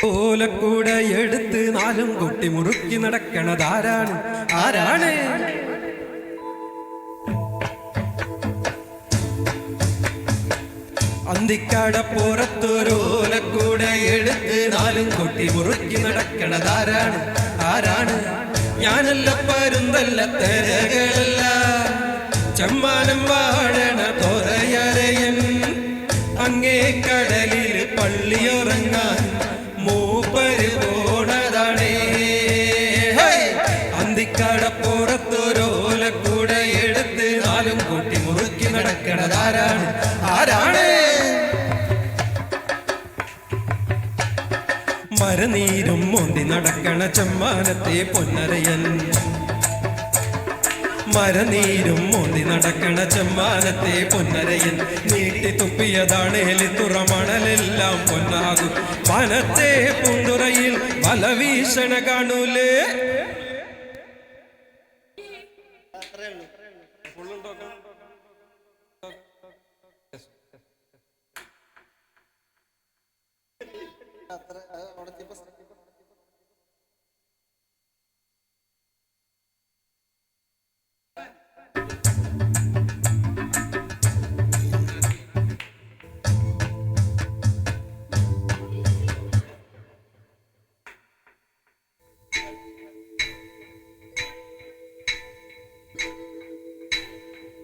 ഓലക്കൂടെ എടുത്ത് നാലും കുട്ടി മുറുക്കി നടക്കണതാരാണ്? ആരാണ്? അന്തിക്കടപ്പുറത്തൊരോലക്കൂടെ എടുത്ത് നാലും കുട്ടി മുറുക്കി നടക്കണതാരാണ്? ആരാണ്? ഞാനല്ല പരുന്തല്ല തെരകളല്ല ചമ്മാനം വാഴണ തോരയരയൻ അങ്ങേ കടലിൽ പള്ളിയുറങ്ങാൻ മൂപ്പര് പോണതാണേ. അന്തിക്കടപ്പുറത്തൊരോലക്കൂടെ എടുത്ത് നാലും കുട്ടി മുറുക്കി നടക്കണതാരാണ്? ആരാണ്? മരനീരും മോന്തി നടക്കണ ചമ്മാനത്തെ പൊന്നരയൻ മരനീരും മോന്തി നടക്കണ ചെമ്മാനത്തെ പൊന്നരയൻ നീട്ടി തുപ്പിയതാണേലി തുറമണലെല്ലാം പൊന്നാകും വനത്തെ പൂന്തുറയിൽ വലവീഷണ കാണൂലേ.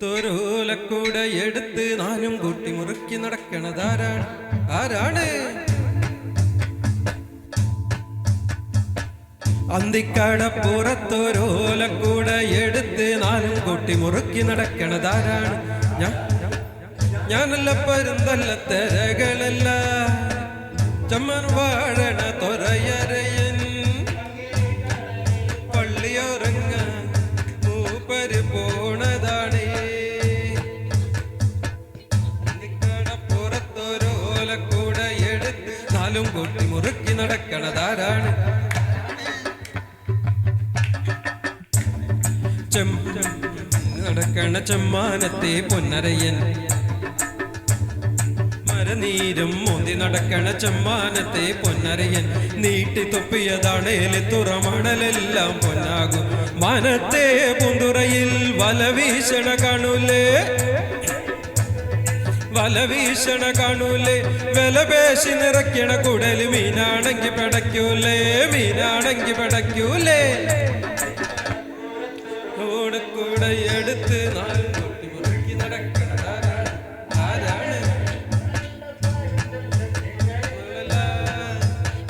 തൊരോലക്കൂടെ എടുത്ത് നാലും കൂട്ടി മുറുക്കി നടക്കണതാരാണ്? ആരാണ്? അന്തിക്കടപ്പുറത്തൊരോലക്കൂടെ എടുത്ത് നാലും കൂട്ടി മുറുക്കി നടക്കണതാരാണ്? ഞാനല്ല പരുന്തല്ല തെരകളല്ല ചമ്മൻ വാഴണ തൊരയരയൻ പള്ളിയുറങ്ങാൻ മൂപ്പര് പോണതാണ്. അന്തിക്കടപ്പുറത്തൊരോലക്കൂടെ എടുത്ത് നാലും കൂട്ടി മുറുക്കി നടക്കണതാരാണ്? നടക്കണ ചെമ്മാനത്തെ പൊന്നരയൻ മരനീരും മോന്തി നടക്കണ ചെമ്മാനത്തെ പൊന്നരയൻ നീട്ടി തൊപ്പിയതാണേല് തുറമണലെല്ലാം പൊന്നാകും മനത്തെ പൂന്തുറയിൽ വലവീഷണ കാണൂലേ. വലവീഷണ കാണൂലേ. വിലപേശി നിറയ്ക്കണ കുടല് മീനാണെങ്കി പടയ്ക്കൂലേ. മീനാണെങ്കി പടയ്ക്കൂലേ. കൂടെ എടുത്ത് നാലും കുട്ടി മുറുക്കി നടക്കണതാരാണ്? ആരാണ്?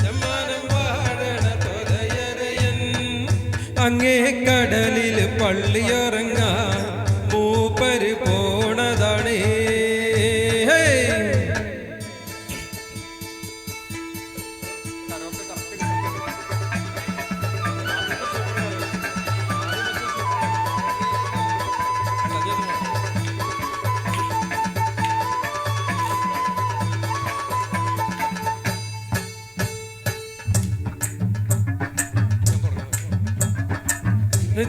ചമ്മാനം വാഴണ തോരയരയൻ അങ്ങേ കടലിൽ പള്ളിയുറങ്ങാൻ മൂപ്പര് പോണതാണ്.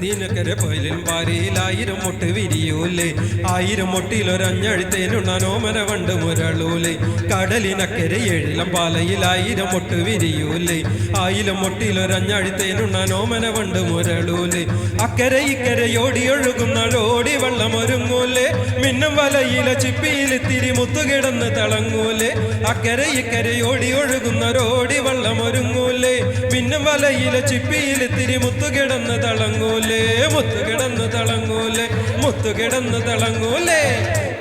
നീനക്കരെ പോയിലും പാരിയിൽ 1000 മുട്ട് വിരിയൂലേ. 1000 മുട്ടിലൊരഞ്ഞഴുത്തേനുണ്ണോമന വണ്ട് മുരളൂലേ. കടലിനക്കരെ 7 പാലയിൽ 1000 മുട്ട് വിരിയൂലേ. 1000 മുട്ടിലൊരഞ്ഞഴുത്തേനുണ്ണോമന വണ്ട് മുരളൂലേ. അക്കരെ ഇക്കരെ ഓടി ഒഴുകുന്നോടി വെള്ളമൊരുങ്ങൂലേ. മിന്നും വലയിലെ ചിപ്പിയിൽ തിരി മുത്തുകിടന്ന് തിളങ്ങൂലേ. അക്കരെ ഇക്കരെ ഓടി ഒഴുകുന്നോടി വെള്ളമൊരുങ്ങൂലേ. മിന്നും വലയിലെ ചിപ്പിയിൽ തിരി മുത്തുകിടന്ന് തിളങ്ങൂലേ. മുത്തുകിടന്ന് തിളങ്ങൂലേ. മുത്തുകിടന്ന് തിളങ്ങൂലേ.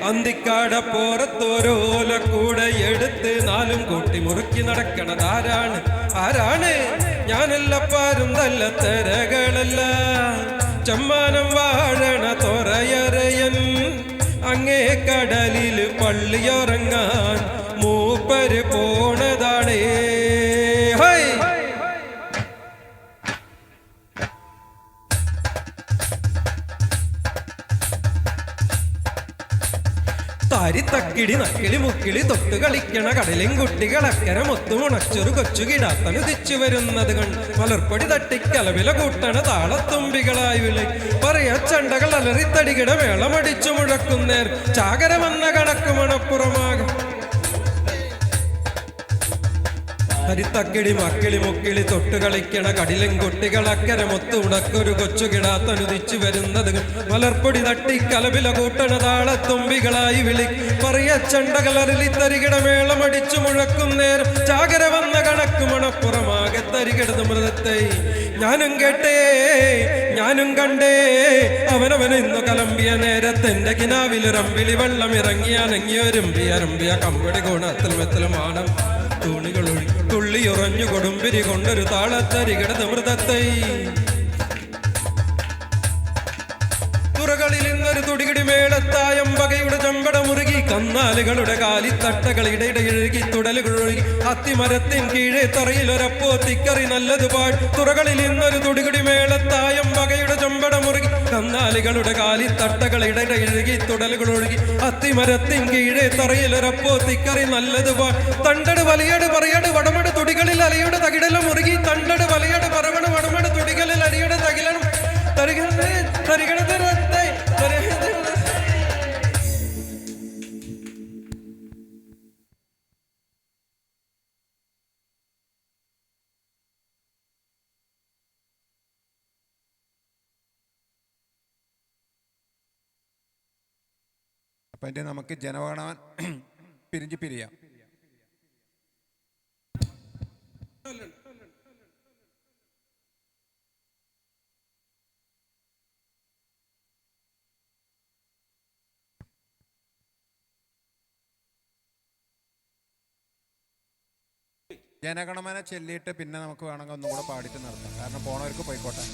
അന്തിക്കടപ്പുറത്തൊരോലക്കൂടെ എടുത്ത് നാലും കൂട്ടി മുറുക്കി നടക്കണതാരാണ്? ആരാണ്? ഞാനല്ല പരുന്തല്ല തെരകളല്ല ചമ്മാനം വാഴണ തൊരയരയൻ അങ്ങേ കടലിൽ പള്ളിയുറങ്ങാൻ മൂപ്പര് പോണതാണേ. താരിത്തക്കിടി നക്കിളി മുക്കിളി തൊട്ട് കളിക്കണ കടലും കുട്ടികൾ അക്കരെ മൊത്തമുണച്ചൊരു കൊച്ചു കിടാത്തനുദിച്ചു വരുന്നത് കണ്ട് മലർപ്പൊടി തട്ടിക്കലവില കൂട്ടണ താളത്തുമ്പികളായി വിളി പറയാ ചണ്ടകൾ അലറിത്തടികിട വേളമടിച്ചു മുഴക്കുന്നേർ ചാകര വന്ന കണക്ക് മണപ്പുറമാകും. ഹരിത്തക്കിടി മക്കിളി മുക്കിളി തൊട്ട് കളിക്കണ കടിലും കുട്ടികൾ അക്കരെ മൊത്തു ഉണക്കൊരു കൊച്ചു കിടാത്തനുദിച്ചു വരുന്നത് മലർപ്പൊടി തട്ടി കലവില കൂട്ടണ താളത്തുമ്പികളായി വിളി പറയ ചണ്ടകളറിലി തരികിട മേളമടിച്ചു മുഴക്കും നേരം ചാകര വന്ന കണക്ക് മണപ്പുറമാകെ തരികിടത് മൃതത്തെ ഞാനും കേട്ടേ ഞാനും കണ്ടേ അവനവൻ ഇന്നു കലമ്പിയ നേരത്തെന്റെ കിനാവിലൊരമ്പിളി വെള്ളം ഇറങ്ങിയ കമ്പടി ഗുണത്തിൽ മെത്തലുമാണ് തൂണികൾ തുള്ളിയുറഞ്ഞു കൊടുമ്പിരി കൊണ്ടൊരു താളത്തരികിടത് മൃതത്തെ തുറകളിൽ ഇന്നൊരു തുടികിടി മേളത്തായം വകയുടെ ചമ്പട മുറുകി കന്നാലുകളുടെ കാലിത്തട്ടകളിടയിടഴുകി തുടലുകൾ ഒഴുകി അത്തിമരത്തിൻ കീഴേ തറയിലൊരപ്പോ തിക്കറി നല്ലതുപാട് തുറകളിൽ ഇന്നൊരു തുടികിടി മേളത്തായം വകയുടെ ചമ്പട മുറുകി കന്നാലുകളുടെ കാലിത്തട്ടകളിടയിടഴുകി തുടലുകൾ ഒഴുകി അത്തിമരത്തിൻ കീഴേ തറയിലൊരപ്പോ തിക്കറി നല്ലതുപാട് തണ്ടട് വലിയട് പറയട് വടമട് തുടികളിൽ അലയുടെ തകിടല മുറുകി തണ്ടട് വലിയട് പറവണ വടമട് തുടികളിൽ അലിയുടെ തകിലണം അപ്പം അതിൻ്റെ നമുക്ക് ജനഗണമൻ പിരിയാം. ജനഗണമന ചൊല്ലിയിട്ട് പിന്നെ നമുക്ക് വേണമെങ്കിൽ ഒന്നും കൂടെ പാടിയിട്ട് നടത്താം. കാരണം പോണവർക്ക് പോയിക്കോട്ടെ.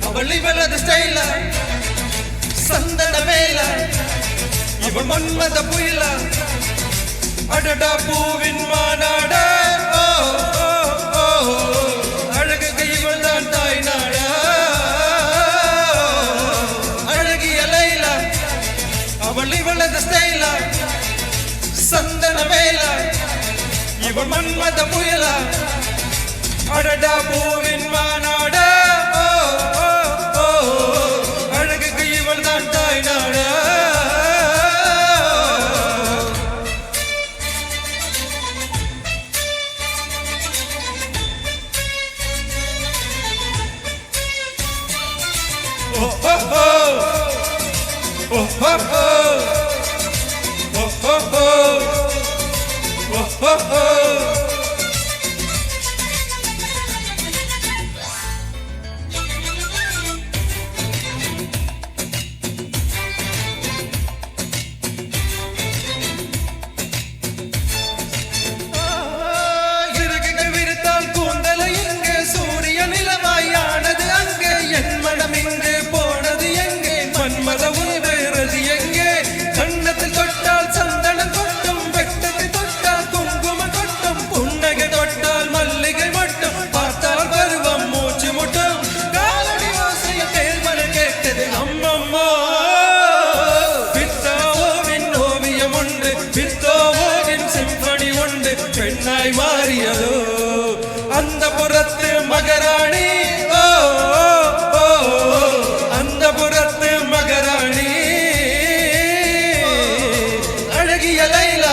അവളിവളത് സ്റ്റൈല സന്തന വേല ഇവൾ മന്മത പുയല അടട പൂവിൻ മാനാട അഴகு ഇവൾ தான் തായ്നാട അഴകിയ ലൈല അവളിവളത് സ്റ്റൈല സന്തന വേല ഇവൾ മന്മത പുയല അടട പൂവിൻ മാനാട പെണ്ണായി മാറിയതോ അന്തപുരത്ത് മകരാണി അന്തപുരത്ത് മകരാണി അഴകിയ ലൈല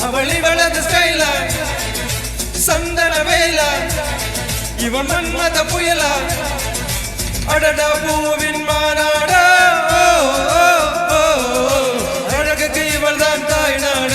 അവളിവളത് സ്റ്റൈല സന്തന വേല ഇവ മന്മത പുയല അടട പൂവിൻ മാനാട അഴകക്ക് ഇവൾ தான் തായ്നാട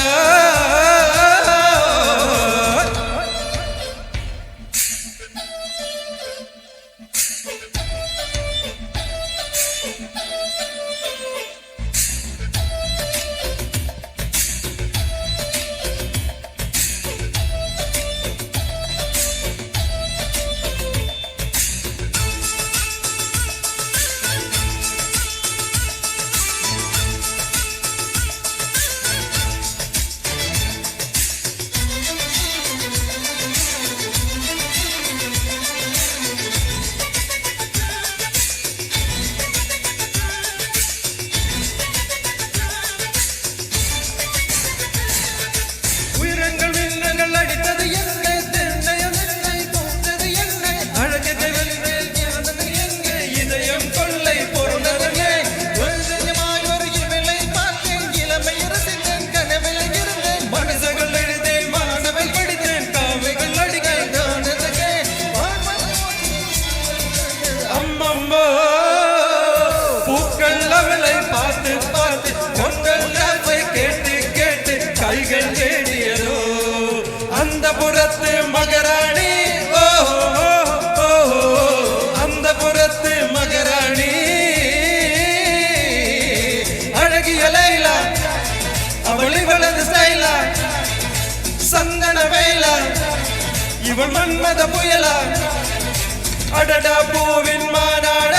அவளது ஸ்டைல சந்தன வேல இவள் மன்மத புயல அடடா பூவின் மாநாட